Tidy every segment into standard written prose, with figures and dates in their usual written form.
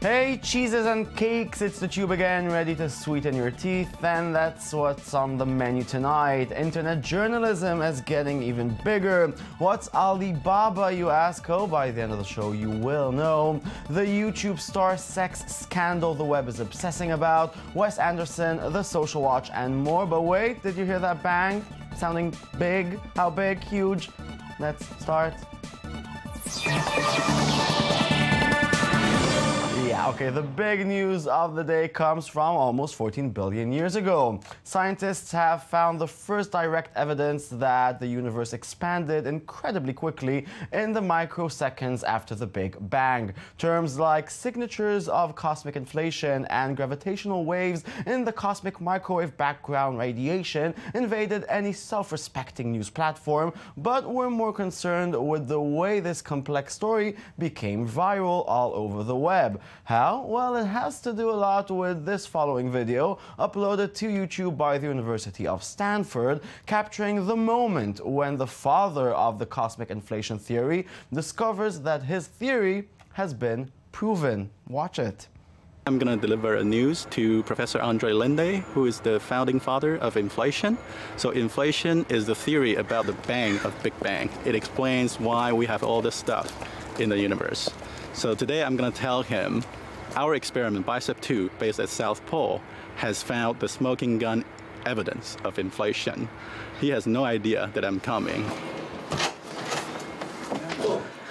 Hey, cheeses and cakes, it's the Tube again, ready to sweeten your teeth, and that's what's on the menu tonight. Internet journalism is getting even bigger. What's Alibaba, you ask? Oh, by the end of the show, you will know. The YouTube star sex scandal the web is obsessing about, Wes Anderson, The Social Watch, and more. But wait, did you hear that bang? Sounding big? How big? Huge? Let's start. Yeah, okay, the big news of the day comes from almost 14 billion years ago. Scientists have found the first direct evidence that the universe expanded incredibly quickly in the microseconds after the Big Bang. Terms like signatures of cosmic inflation and gravitational waves in the cosmic microwave background radiation invaded any self-respecting news platform, but we're more concerned with the way this complex story became viral all over the web. How? Well, it has to do a lot with this following video, uploaded to YouTube by the University of Stanford, capturing the moment when the father of the cosmic inflation theory discovers that his theory has been proven. Watch it. I'm going to deliver a news to Professor Andre Linde, who is the founding father of inflation. So inflation is the theory about the bang of Big Bang. It explains why we have all this stuff in the universe. So today I'm going to tell him our experiment, Bicep 2, based at South Pole, has found the smoking gun evidence of inflation. He has no idea that I'm coming.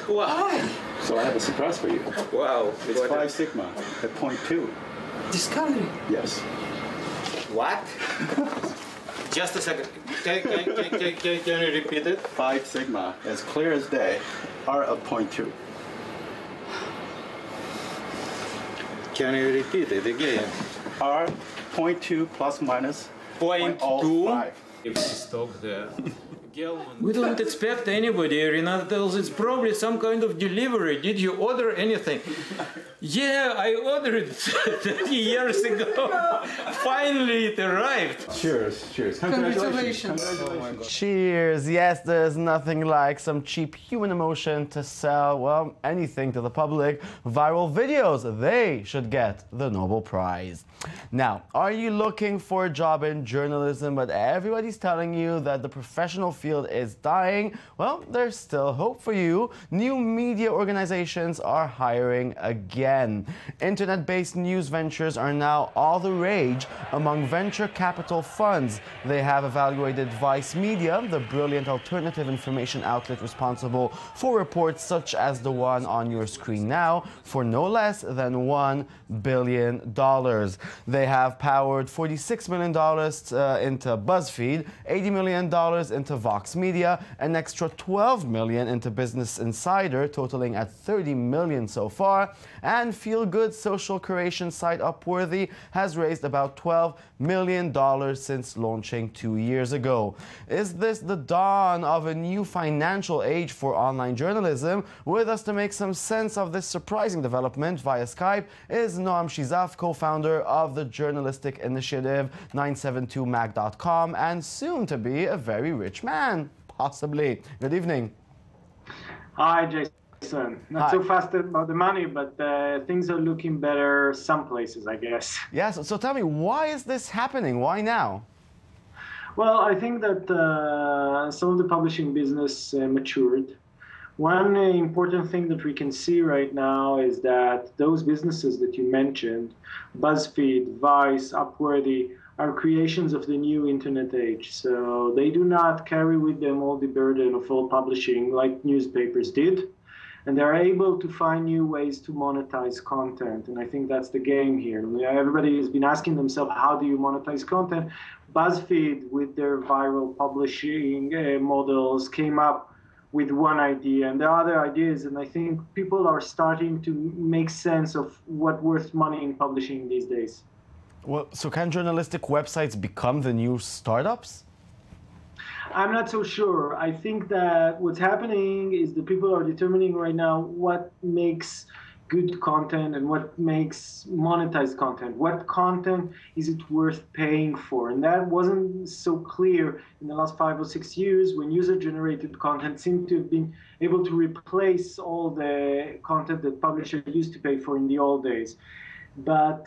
Why? So I have a surprise for you. Wow. It's 5 sigma at 0.2. Discovery? Yes. What? Just a second. Can you repeat it? 5 sigma, as clear as day, are of 0.2. Can you repeat it again? Are 0.2 plus minus 0.2? If stop there. We don't expect anybody. Renata tells it's probably some kind of delivery. Did you order anything? Yeah, I ordered 30 years ago. Finally, it arrived. Cheers, cheers. Congratulations. Congratulations. Cheers. Yes, there's nothing like some cheap human emotion to sell, well, anything to the public. Viral videos, they should get the Nobel Prize. Now, are you looking for a job in journalism, but everybody's telling you that the professional field is dying? Well, there's still hope for you. New media organizations are hiring again. Internet-based news ventures are now all the rage among venture capital funds. They have evaluated Vice Media, the brilliant alternative information outlet responsible for reports such as the one on your screen now, for no less than $1 billion. They have powered $46 million into BuzzFeed, $80 million into Vox Media, an extra $12 million into Business Insider, totaling at $30 million so far, and feel-good social curation site Upworthy has raised about $12 million since launching 2 years ago. Is this the dawn of a new financial age for online journalism? With us to make some sense of this surprising development via Skype is Noam Shizaf, co-founder of the journalistic initiative 972mag.com and soon to be a very rich man, possibly. Good evening. Hi, Jason. Not so fast about the money, but things are looking better some places, I guess. Yes, so tell me, why is this happening? Why now? Well, I think that some of the publishing business matured. One important thing that we can see right now is that those businesses that you mentioned, BuzzFeed, Vice, Upworthy, are creations of the new internet age. So they do not carry with them all the burden of all publishing like newspapers did. And they're able to find new ways to monetize content. And I think that's the game here. Everybody has been asking themselves, how do you monetize content? BuzzFeed, with their viral publishing models, came up with one idea, and there are other ideas, and I think people are starting to make sense of what's worth money in publishing these days. Well, so can journalistic websites become the new startups? I'm not so sure. I think that what's happening is that people are determining right now what makes good content and what makes monetized content. What content is it worth paying for? And that wasn't so clear in the last 5 or 6 years when user-generated content seemed to have been able to replace all the content that publishers used to pay for in the old days. But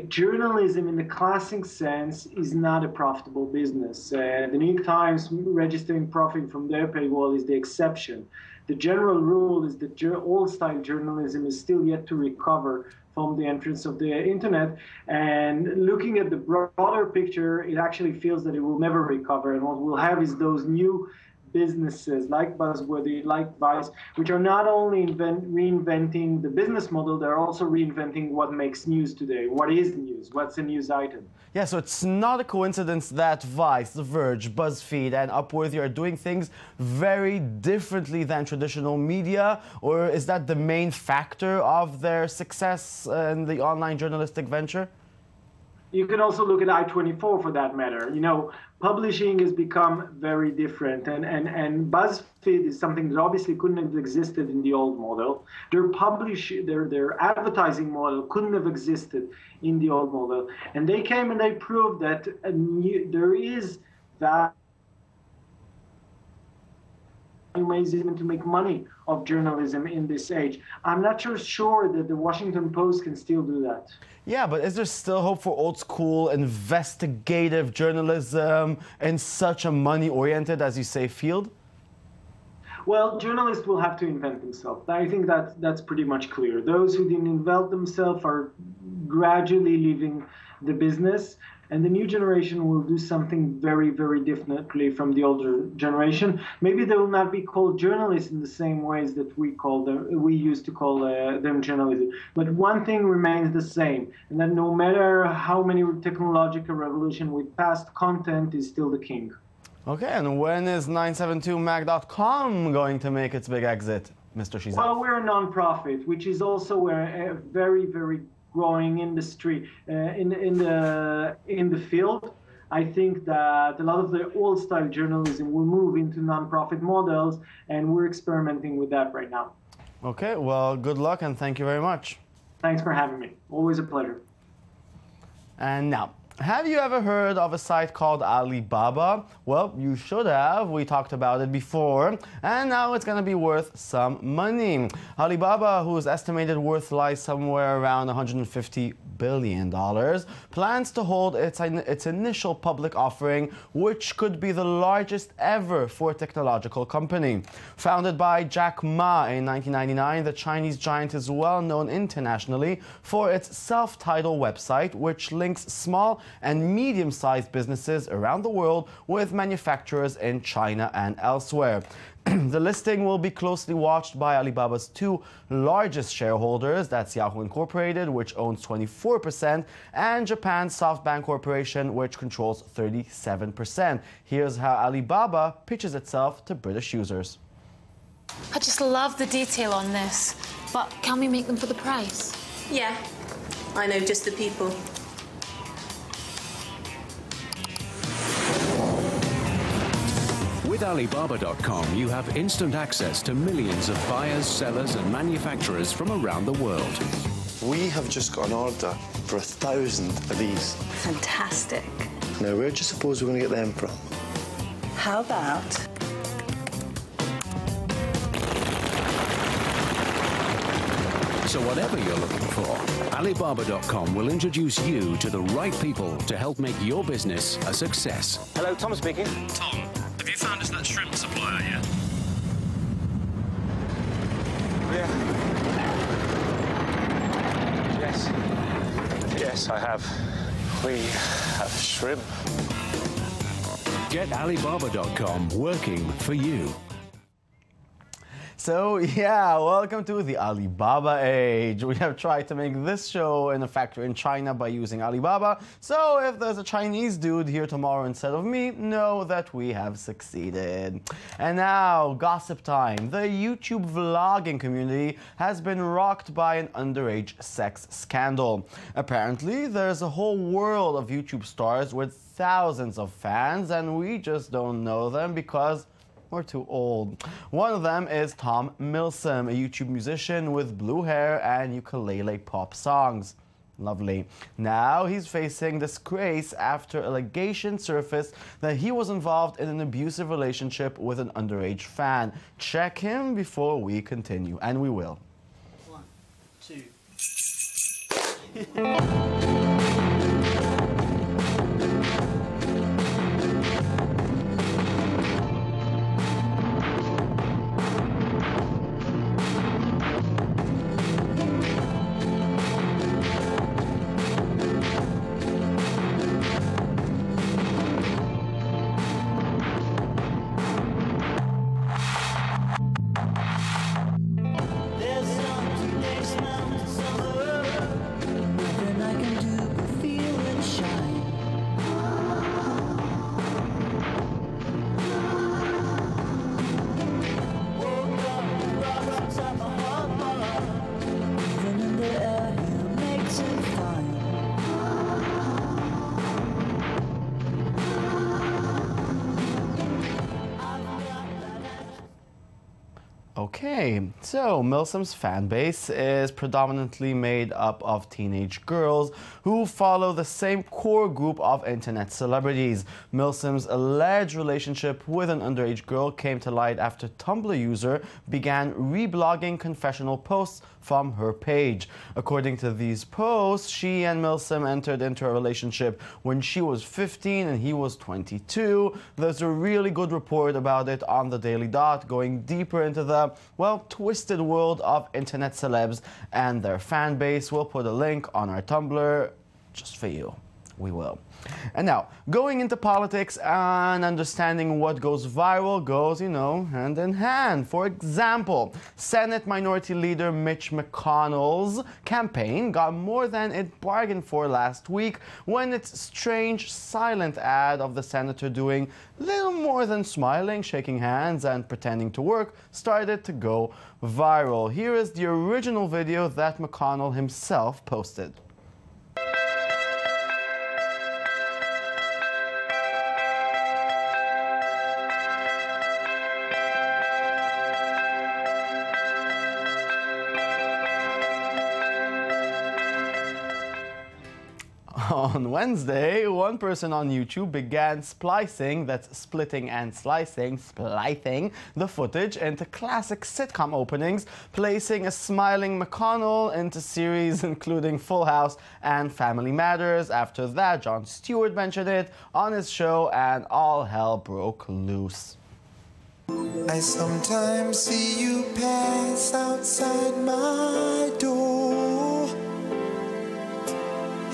journalism in the classic sense is not a profitable business. The New York Times registering profit from their paywall is the exception. The general rule is that old-style journalism is still yet to recover from the entrance of the internet. And looking at the broader picture, it actually feels that it will never recover. And what we'll have is those new businesses like Buzzworthy, like Vice, which are not only reinventing the business model, they're also reinventing what makes news today. What is news? What's a news item? Yeah, so it's not a coincidence that Vice, The Verge, BuzzFeed, and Upworthy are doing things very differently than traditional media, or is that the main factor of their success in the online journalistic venture? You can also look at I-24 for that matter. You know, publishing has become very different, and BuzzFeed is something that obviously couldn't have existed in the old model. Their advertising model couldn't have existed in the old model, and they came and they proved that there is that ways even to make money of journalism in this age. I'm not sure that the Washington Post can still do that. Yeah, but is there still hope for old school investigative journalism in such a money-oriented, as you say, field? Well, journalists will have to invent themselves. I think that's pretty much clear. Those who didn't invent themselves are gradually leaving the business, and the new generation will do something very, very differently from the older generation. Maybe they will not be called journalists in the same ways that we used to call them journalism. But one thing remains the same, and that no matter how many technological revolution we passed, content is still the king. Okay, and when is 972mag.com going to make its big exit, Mr. Shizak? Well, we're a non-profit, which is also a very, very growing industry in the field. I think that a lot of the old-style journalism will move into non-profit models, and we're experimenting with that right now. Okay, well, good luck, and thank you very much. Thanks for having me. Always a pleasure. And now, have you ever heard of a site called Alibaba? Well, you should have. We talked about it before, and now it's going to be worth some money. Alibaba, whose estimated worth lies somewhere around $150 billion, plans to hold its initial public offering, which could be the largest ever for a technological company. Founded by Jack Ma in 1999, the Chinese giant is well known internationally for its self-titled website, which links small and medium-sized businesses around the world with manufacturers in China and elsewhere. The listing will be closely watched by Alibaba's two largest shareholders, that's Yahoo Incorporated, which owns 24%, and Japan's SoftBank Corporation, which controls 37%. Here's how Alibaba pitches itself to British users. I just love the detail on this, but can we make them for the price? Yeah, I know just the people. With Alibaba.com, you have instant access to millions of buyers, sellers, and manufacturers from around the world. We have just got an order for 1,000 of these. Fantastic. Now, where do you suppose we're going to get them from? How about... So whatever you're looking for, Alibaba.com will introduce you to the right people to help make your business a success. Hello, Tom speaking. Tom, have you found us that shrimp supplier yet? Yeah. Yes. Yes, I have. We have shrimp. Get Alibaba.com working for you. So yeah, welcome to the Alibaba age. We have tried to make this show in a factory in China by using Alibaba. So if there's a Chinese dude here tomorrow instead of me, know that we have succeeded. And now, gossip time. The YouTube vlogging community has been rocked by an underage sex scandal. Apparently, there's a whole world of YouTube stars with thousands of fans, and we just don't know them because or too old. One of them is Tom Milsom, a YouTube musician with blue hair and ukulele pop songs. Lovely. Now he's facing disgrace after allegations surfaced that he was involved in an abusive relationship with an underage fan. Check him before we continue, and we will. 1, 2. Okay, so Milsom's fan base is predominantly made up of teenage girls who follow the same core group of internet celebrities. Milsom's alleged relationship with an underage girl came to light after Tumblr user began reblogging confessional posts from her page. According to these posts, she and Milsom entered into a relationship when she was 15 and he was 22. There's a really good report about it on the Daily Dot, going deeper into the, well, twisted world of internet celebs and their fan base. We'll put a link on our Tumblr just for you. We will. And now, going into politics and understanding what goes viral goes, you know, hand in hand. For example, Senate Minority Leader Mitch McConnell's campaign got more than it bargained for last week when its strange silent ad of the senator doing little more than smiling, shaking hands, and pretending to work started to go viral. Here is the original video that McConnell himself posted. On Wednesday, one person on YouTube began splicing, that's splitting and slicing, splicing the footage into classic sitcom openings, placing a smiling McConnell into series including Full House and Family Matters. After that, Jon Stewart mentioned it on his show and all hell broke loose. I sometimes see you pass outside my door.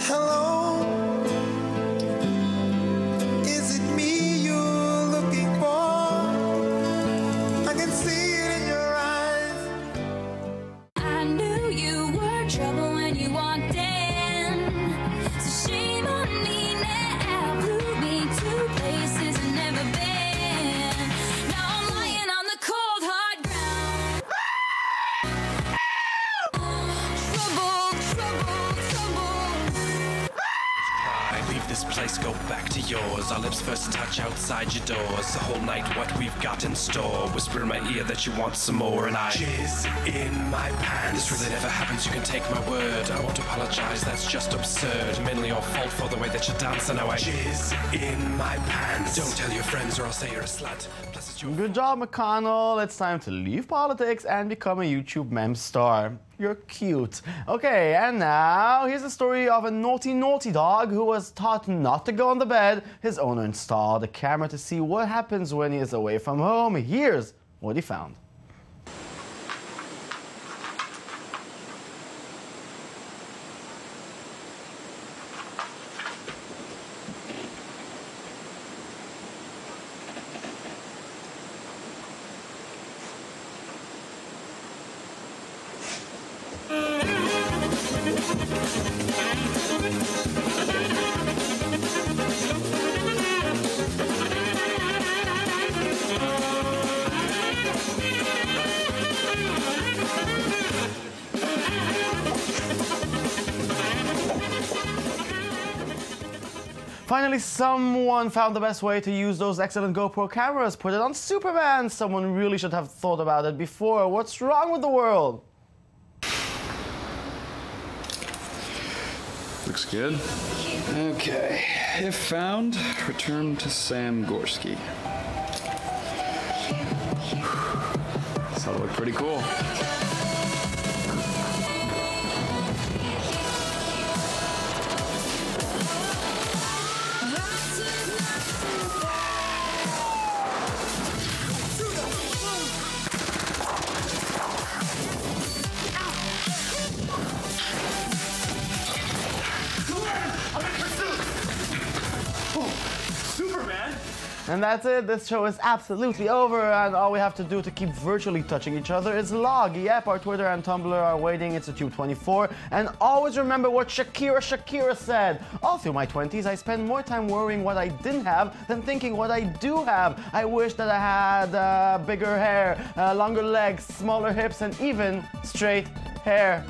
Hello. This place, go back to yours. Our lips first touch outside your doors. The whole night, what we've got in store. Whisper in my ear that you want some more, and I jizz in my pants. This really never happens, you can take my word. I won't apologize, that's just absurd. Mainly your fault for the way that you dance, and now I jizz in my pants. Don't tell your friends or I'll say you're a slut. Plus it's your Good job, McConnell. It's time to leave politics and become a YouTube meme star. You're cute. Okay, and now here's the story of a naughty dog who was taught not to go on the bed. His owner installed a camera to see what happens when he is away from home. Here's what he found. Finally, someone found the best way to use those excellent GoPro cameras. Put it on Superman. Someone really should have thought about it before. What's wrong with the world? Looks good. Okay, if found, return to Sam Gorski. This ought to look pretty cool. And that's it, this show is absolutely over, and all we have to do to keep virtually touching each other is log. Yep, our Twitter and Tumblr are waiting, it's a Tube24, and always remember what Shakira said. All through my 20s, I spent more time worrying what I didn't have than thinking what I do have. I wish that I had bigger hair, longer legs, smaller hips, and even straight hair.